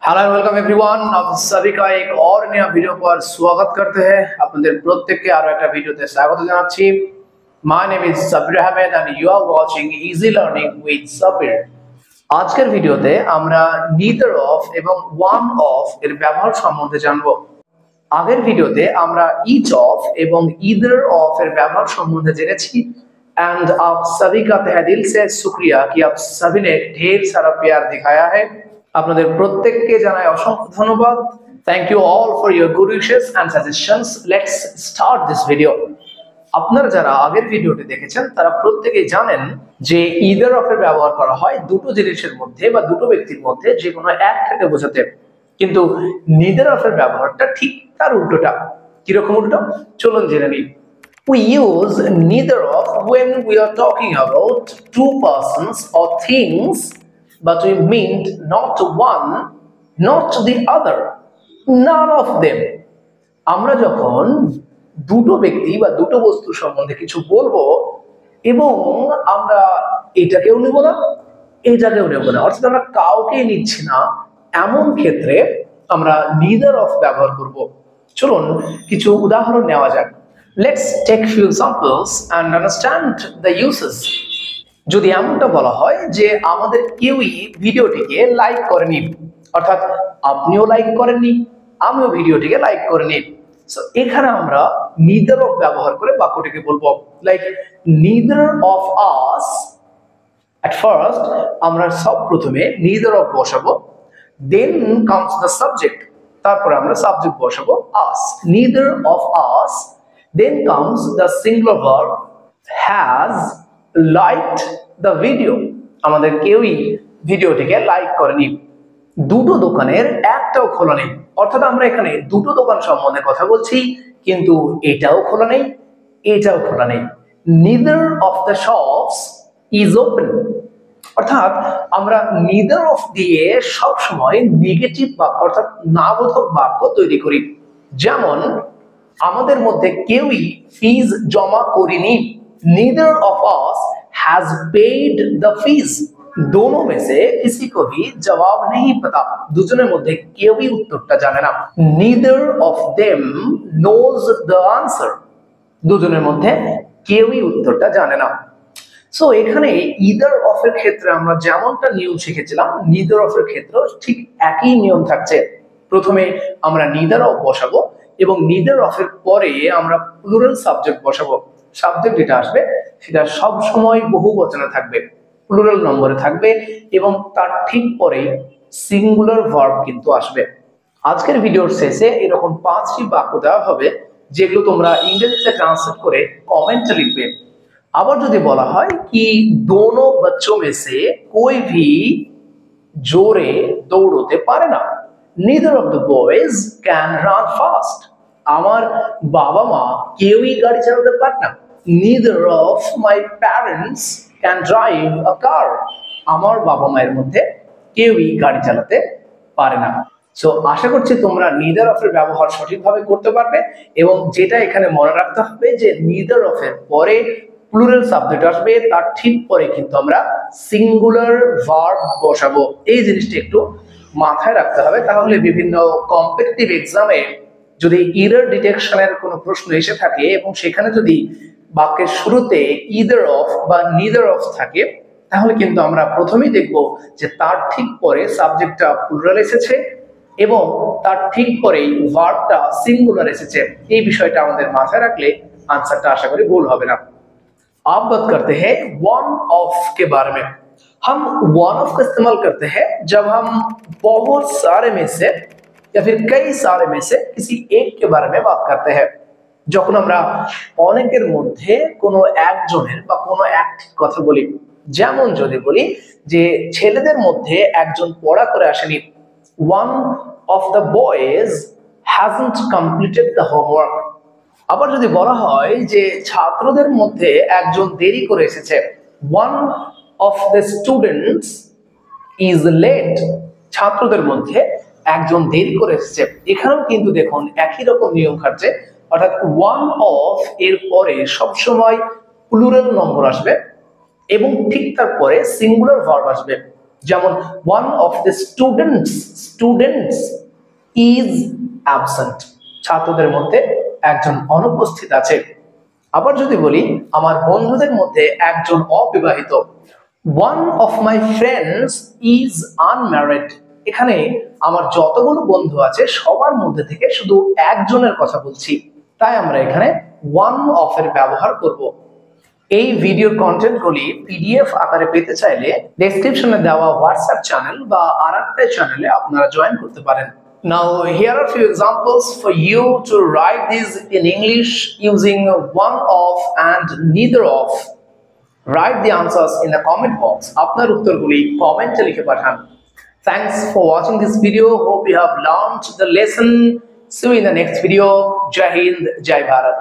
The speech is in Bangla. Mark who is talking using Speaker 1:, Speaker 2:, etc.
Speaker 1: Hello welcome everyone. आप सभी का एक और नया वीडियो पर स्वागत करते हैं। আপনাদের প্রত্যেককে আরো একটা ভিডিওতে স্বাগত জানাচ্ছি। My name is Sabir Ahmed and you are watching easy learning with Sabir. আজকের ভিডিওতে আমরা neither of এবং one of এর ব্যবহার সম্বন্ধে জানব। আগের ভিডিওতে আমরা each of এবং either of এর ব্যবহার সম্বন্ধে জেনেছি एंड आप सभी का तहे दिल से शुक्रिया कि आप सभी ने ढेर सारा प्यार दिखाया है। আপনাদের প্রত্যেককে জানাই অসংখ্য ধন্যবাদ। Thank you all for your good wishes and suggestions. Let's start this video. আপনারা যারা আগের ভিডিওটি দেখেছেন তারা প্রত্যেকেই জানেন যে ইদার অফ এর ব্যবহার করা হয় দুটো জিনিসের মধ্যে বা দুটো ব্যক্তির মধ্যে যে কোনো একটাকে বোঝাতে, কিন্তু নিদার অফ এর ব্যবহারটা ঠিক তার উল্টোটা। কিরকম উল্টো চলুন জেনে নিই। We use neither of when we are talking about two persons or things, but we mean not one, not the other, none of them. আমরা যখন দুটো ব্যক্তি বা দুটো বস্তু সম্বন্ধে কিছু বলবো এবং আমরা এটাকেও নেব না এটাকেও নেব না, অর্থাৎ আমরা কাউকে নিচ্ছি না, এমন ক্ষেত্রে আমরা neither of ব্যবহার করব। চলুন কিছু উদাহরণ নেওয়া যাক। Let's take few examples and understand the uses. যদি এমনটা বলা হয় যে আমাদের কেউই ভিডিওটিকে লাইক করেনি, অর্থাৎ আপনিও লাইক করেননি আমিও ভিডিওটিকে লাইক করিনি, সো এখানে আমরা neither of ব্যবহার করে বাক্যটিকে বলবো like neither of us। at first আমরা সব প্রথমে neither of বসাবো, then comes the subject, তারপরে আমরা সাবজেক্ট বসাবো us, neither of us, then comes the singular verb has liked the video। আমাদের কেউই ভিডিওটিকে লাইক করেনি। দুটো দোকানের একটাও খোলা নেই, অর্থাৎ আমরা এখানে দুটো দোকান সম্বন্ধে কথা বলছি কিন্তু এটাও খোলা নেই এটাও খোলা নেই। neither of the shops is open, অর্থাৎ আমরা neither of দিয়ে সব সময় নেগেটিভ বাক্য অর্থাৎ না বোধক বাক্য তৈরি করি। যেমন আমাদের মধ্যে কেউই ফিজ জমা করেনি, neither of us has paid the fees। दोनों में से किसी को भी जवाब नहीं पता, দুজনের মধ্যে কেউই উত্তরটা জানে না। neither of them knows the answer, দুজনের মধ্যে কেউই উত্তরটা জানে না। সো এখানে either of এর ক্ষেত্রে আমরা যেমনটা নিয়ম শিখেছিলাম neither of এর ক্ষেত্রে ঠিক একই নিয়ম থাকছে। প্রথমে আমরা neither of বসাবো এবং neither of এর পরে আমরা প্লুরাল সাবজেক্ট বসাবো। সাবজেক্ট যেটা আসবে সেটা সব সময় বহুবচনে থাকবে, প্লুরাল নম্বরে থাকবে এবং তার ঠিক পরে সিঙ্গুলার ভার্ব কিন্তু আসবে। আজকের ভিডিওর শেষে এরকম 5টি বাক্য দেওয়া হবে যেগুলো তোমরা ইংরেজিতে ট্রান্সলেট করে কমেন্টে লিখবে। আবার যদি বলা হয় কি दोनों बच्चों में से कोई भी জোরে দৌড়তে পারে না, neither of the boys can run fast। আমার বাবা মা কেউই গাড়ি চালাতে পারে না, neither of my parents can drive a car। আমার বাবা মায়ের মধ্যে কেউই গাড়ি চালাতে পারে না। সো আশা করছি তোমরা neither of এর ব্যবহার সঠিকভাবে করতে পারবে এবং যেটা এখানে মনে রাখতে হবে যে neither of এর পরে প্লুরাল সাবজেক্ট আসবে, তার ঠিক পরে কিন্তু আমরা সিঙ্গুলার ভার্ব বসাবো। এই জিনিসটা একটু মাথায় রাখতে হবে, তাহলে বিভিন্ন কম্পিটিটিভ এক্সামে যদি এরর ডিটেকশনের কোনো প্রশ্ন এসে থাকে এবং সেখানে যদি বাক্যের শুরুতে either of বা neither of থাকে তাহলে কিন্তু আমরা প্রথমেই দেখব যে তার ঠিক পরে সাবজেক্টটা প্লুরাল এসেছে এবং তার ঠিক পরেই ভার্বটা সিঙ্গুলার এসেছে। এই বিষয়টা আমাদের মাথায় রাখলে आंसरটা आशा करी भूल হবে না। अब बात करते हैं one of के बारे में। हम one of का इस्तेमाल करते हैं जब हम बहुत सारे में से या फिर कई सारे में से किसी एक के बारे में बात करते हैं। যখন আমরা অনেকের মধ্যে কোনো একজনের বা কোনো একটির কথা বলি, যেমন যদি বলি যে ছেলেদের মধ্যে একজন পড়া করে আসেনি, one of the boys hasn't completed the homework। আবার যদি বলা হয় যে ছাত্রদের মধ্যে একজন দেরি করে এসেছে, one of the students is late। ছাত্রদের মধ্যে একজন দেরি করে এসেছে। এখানেও কিন্তু দেখুন একই রকম নিয়ম খাটছে, অর্থাৎ one of এর পরে সবসময় প্লুরাল নম্বর আসবে এবং ঠিক তার পরে সিঙ্গুলার ভার্ব আসবে। যেমন one of the students is absent, ছাত্রদের মধ্যে একজন অনুপস্থিত আছে। আবার যদি বলি আমার বন্ধুদের মধ্যে একজন অবিবাহিত, one of my friends is unmarried, এখানে আমার যতগুলো বন্ধু আছে সবার মধ্যে থেকে শুধু একজনের কথা বলছি, তাই আমরা এখানে one of এর ব্যবহার করব। এই ভিডিওর কন্টেন্টগুলি পিডিএফ আকারে পেতে চাইলে ডেসক্রিপশনে দেওয়া হোয়াটসঅ্যাপ চ্যানেল বা আরেকটা চ্যানেলে আপনারা জয়েন করতে পারেন। Now here are few examples for you to write these in English using one of and neither of. Write the answers in the comment box. আপনার উত্তরগুলি কমেন্টে লিখে পাঠান। Thanks for watching this video. Hope you have learned the lesson. See you in the next video. Jai Hind, Jai Bharat.